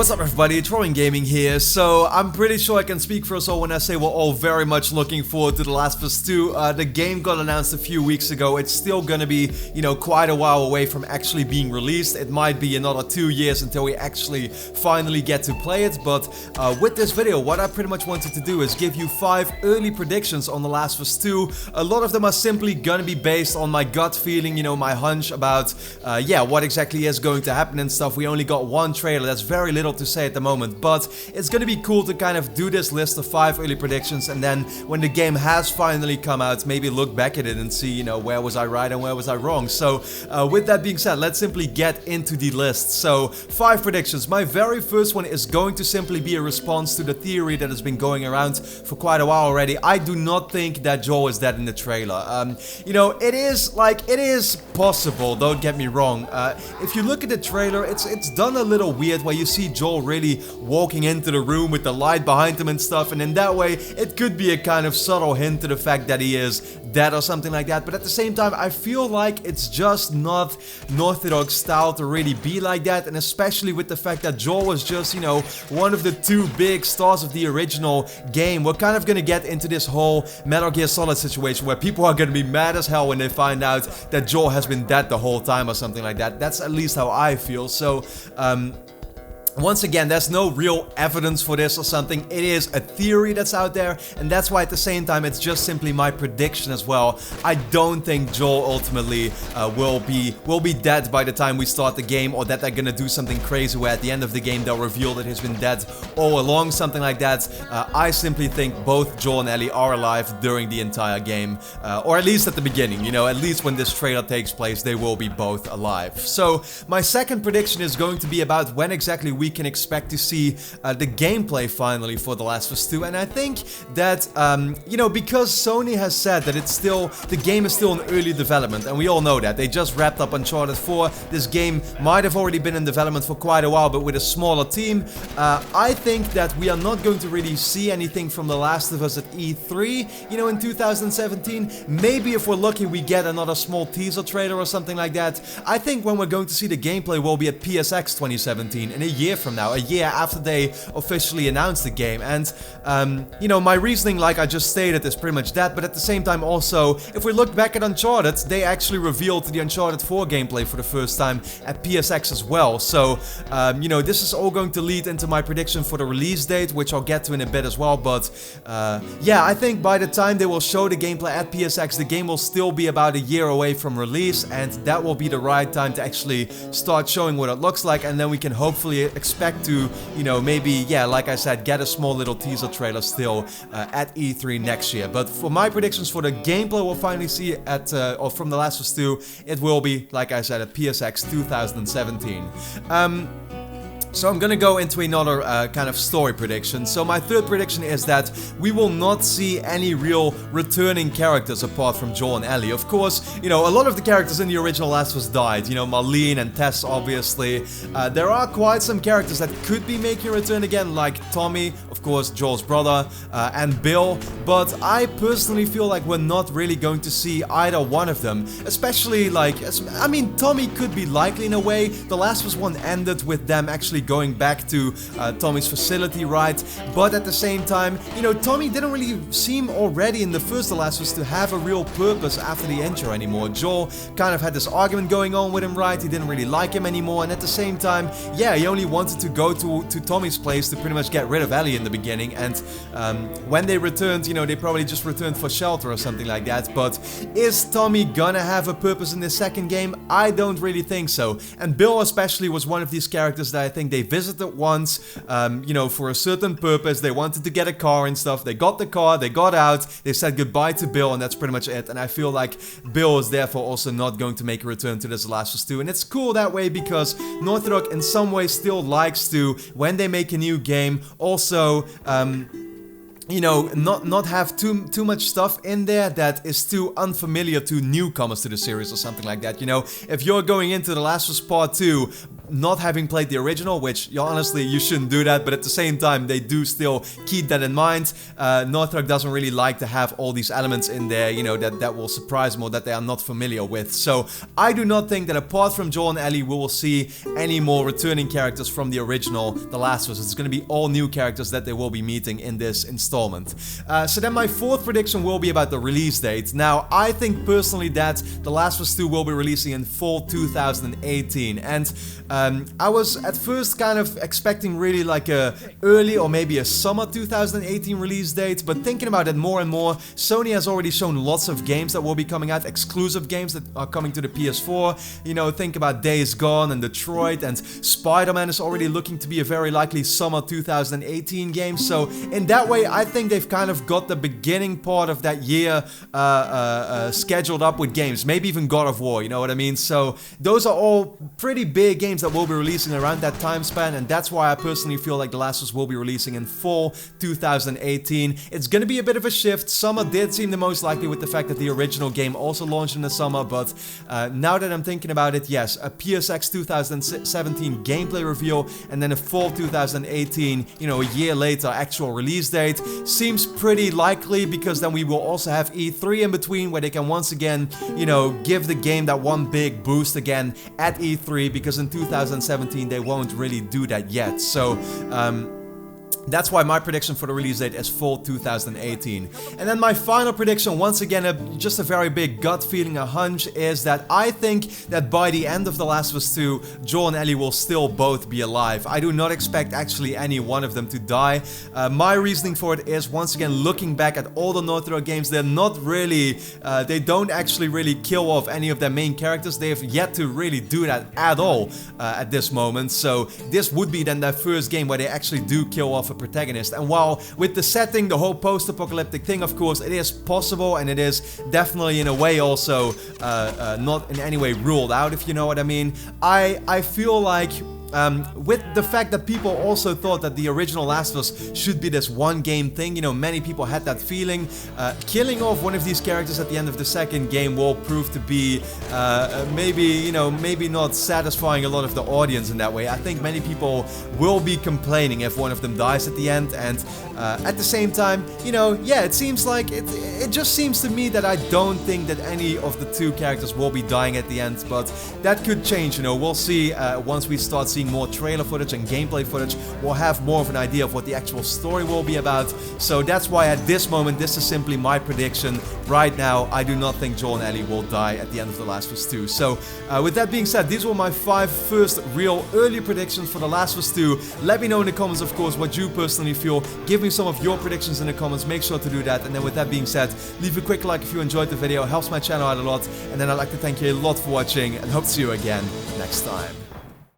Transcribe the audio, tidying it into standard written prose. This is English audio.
What's up everybody, it's Robin Gaming here. So I'm pretty sure I can speak for us all when I say we're all very much looking forward to The Last of Us 2. The game got announced a few weeks ago. It's still gonna be, quite a while away from actually being released. It might be another 2 years until we actually finally get to play it. But with this video, what I pretty much wanted to do is give you 5 early predictions on The Last of Us 2. A lot of them are simply gonna be based on my gut feeling, my hunch about, what exactly is going to happen and stuff. We only got one trailer, that's very little to say at the moment, but it's gonna be cool to kind of do this list of 5 early predictions, and then when the game has finally come out, maybe look back at it and see, where was I right and where was I wrong. So with that being said, let's simply get into the list. So 5 predictions. My very first one is going to simply be a response to the theory that has been going around for quite a while already. I do not think that Joel is dead in the trailer. It is possible, don't get me wrong. If you look at the trailer, it's done a little weird where you see Joel really walking into the room with the light behind him and stuff, and in that way it could be a kind of subtle hint to the fact that he is dead or something like that. But at the same time, I feel like it's just not Naughty Dog's style to really be like that, and especially with the fact that Joel was just, one of the 2 big stars of the original game. We're kind of gonna get into this whole Metal Gear Solid situation where people are gonna be mad as hell when they find out that Joel has been dead the whole time or something like that. That's at least how I feel. So, once again, there's no real evidence for this or something. It is a theory that's out there, and that's why at the same time it's just simply my prediction as well. I don't think Joel ultimately will be dead by the time we start the game, or that they're gonna do something crazy where at the end of the game they'll reveal that he's been dead all along, something like that. I simply think both Joel and Ellie are alive during the entire game, or at least at the beginning, at least when this trailer takes place, they will be both alive. So my second prediction is going to be about when exactly we can expect to see the gameplay finally for The Last of Us 2, and I think that, because Sony has said that the game is still in early development, and we all know that. They just wrapped up Uncharted 4, this game might have already been in development for quite a while, but with a smaller team. I think that we are not going to really see anything from The Last of Us at E3, in 2017. Maybe if we're lucky we get another small teaser trailer or something like that. I think when we're going to see the gameplay will be at PSX 2017, in a year from now, a year after they officially announced the game. And my reasoning, like I just stated, is pretty much that. But at the same time also, if we look back at Uncharted, they actually revealed the Uncharted 4 gameplay for the first time at PSX as well. So this is all going to lead into my prediction for the release date, which I'll get to in a bit as well. But I think by the time they will show the gameplay at PSX, the game will still be about a year away from release, and that will be the right time to actually start showing what it looks like, and then we can hopefully expect to, maybe, like I said, get a small little teaser trailer still at E3 next year. But for my predictions for the gameplay we'll finally see at, or from The Last of Us 2, it will be, like I said, at PSX 2017. So I'm gonna go into another kind of story prediction. So my third prediction is that we will not see any real returning characters apart from Joel and Ellie. Of course, a lot of the characters in the original Last of Us died. Marlene and Tess, obviously. There are quite some characters that could be making a return again, like Tommy, of course, Joel's brother, and Bill. But I personally feel like we're not really going to see either one of them. Especially, Tommy could be likely in a way. The Last of Us 1 ended with them actually going back to Tommy's facility, right? But at the same time, Tommy didn't really seem already in the first The Last of Us to have a real purpose after the intro anymore. Joel kind of had this argument going on with him, right? He didn't really like him anymore, and at the same time, he only wanted to go to Tommy's place to pretty much get rid of Ellie in the beginning, and when they returned, they probably just returned for shelter or something like that. But is Tommy gonna have a purpose in this second game? I don't really think so. And Bill especially was one of these characters that I think they visited once, for a certain purpose. They wanted to get a car and stuff. They got the car, they got out, they said goodbye to Bill, and that's pretty much it. And I feel like Bill is therefore also not going to make a return to this Last of Us 2. And it's cool that way because Naughty Dog in some way still likes to, when they make a new game, also not have too much stuff in there that is too unfamiliar to newcomers to the series or something like that. If you're going into The Last of Us Part 2, not having played the original, which honestly you shouldn't do that, but at the same time they do still keep that in mind. Naughty Dog doesn't really like to have all these elements in there, you know, that will surprise them or that they are not familiar with. So I do not think that apart from Joel and Ellie, we will see any more returning characters from the original The Last of Us. It's going to be all new characters that they will be meeting in this installment. So then my fourth prediction will be about the release date. Now, I think personally that The Last of Us 2 will be releasing in fall 2018, and I was at first kind of expecting really like a early or maybe a summer 2018 release date, but thinking about it more and more, Sony has already shown lots of games that will be coming out, exclusive games that are coming to the PS4. You know, think about Days Gone and Detroit, and Spider-Man is already looking to be a very likely summer 2018 game. So in that way, I think they've kind of got the beginning part of that year scheduled up with games, maybe even God of War, you know what I mean? So those are all pretty big games that will be releasing around that time span, and that's why I personally feel like The Last of Us will be releasing in fall 2018. It's gonna be a bit of a shift. Summer did seem the most likely with the fact that the original game also launched in the summer, but now that I'm thinking about it, yes, a PSX 2017 gameplay reveal and then a fall 2018, you know, a year later actual release date seems pretty likely, because then we will also have E3 in between where they can once again, you know, give the game that one big boost again at E3, because in 2017 they won't really do that yet. So that's why my prediction for the release date is fall 2018. And then my final prediction, once again, just a very big gut feeling, a hunch, is that I think that by the end of The Last of Us 2, Joel and Ellie will still both be alive. I do not expect actually any one of them to die. My reasoning for it is, once again, looking back at all the Naughty Dog games, they're not really, they don't actually really kill off any of their main characters. They have yet to really do that at all at this moment. So this would be then their first game where they actually do kill off a protagonist. And while with the setting, the whole post-apocalyptic thing, of course, it is possible, and it is definitely in a way also not in any way ruled out, if you know what I mean. I feel like with the fact that people also thought that the original Last of Us should be this one game thing, you know, many people had that feeling. Killing off one of these characters at the end of the second game will prove to be maybe, you know, maybe not satisfying a lot of the audience in that way. I think many people will be complaining if one of them dies at the end, and at the same time, you know, yeah, it seems like it just seems to me that I don't think that any of the two characters will be dying at the end, but that could change, you know. We'll see once we start seeing more trailer footage and gameplay footage. We'll have more of an idea of what the actual story will be about. So that's why at this moment, this is simply my prediction. Right now, I do not think Joel and Ellie will die at the end of The Last of Us 2. So with that being said, these were my 5 first real early predictions for The Last of Us 2. Let me know in the comments, of course, what you personally feel. Give me some of your predictions in the comments. Make sure to do that. And then with that being said, leave a quick like if you enjoyed the video. It helps my channel out a lot. And then I'd like to thank you a lot for watching, and hope to see you again next time.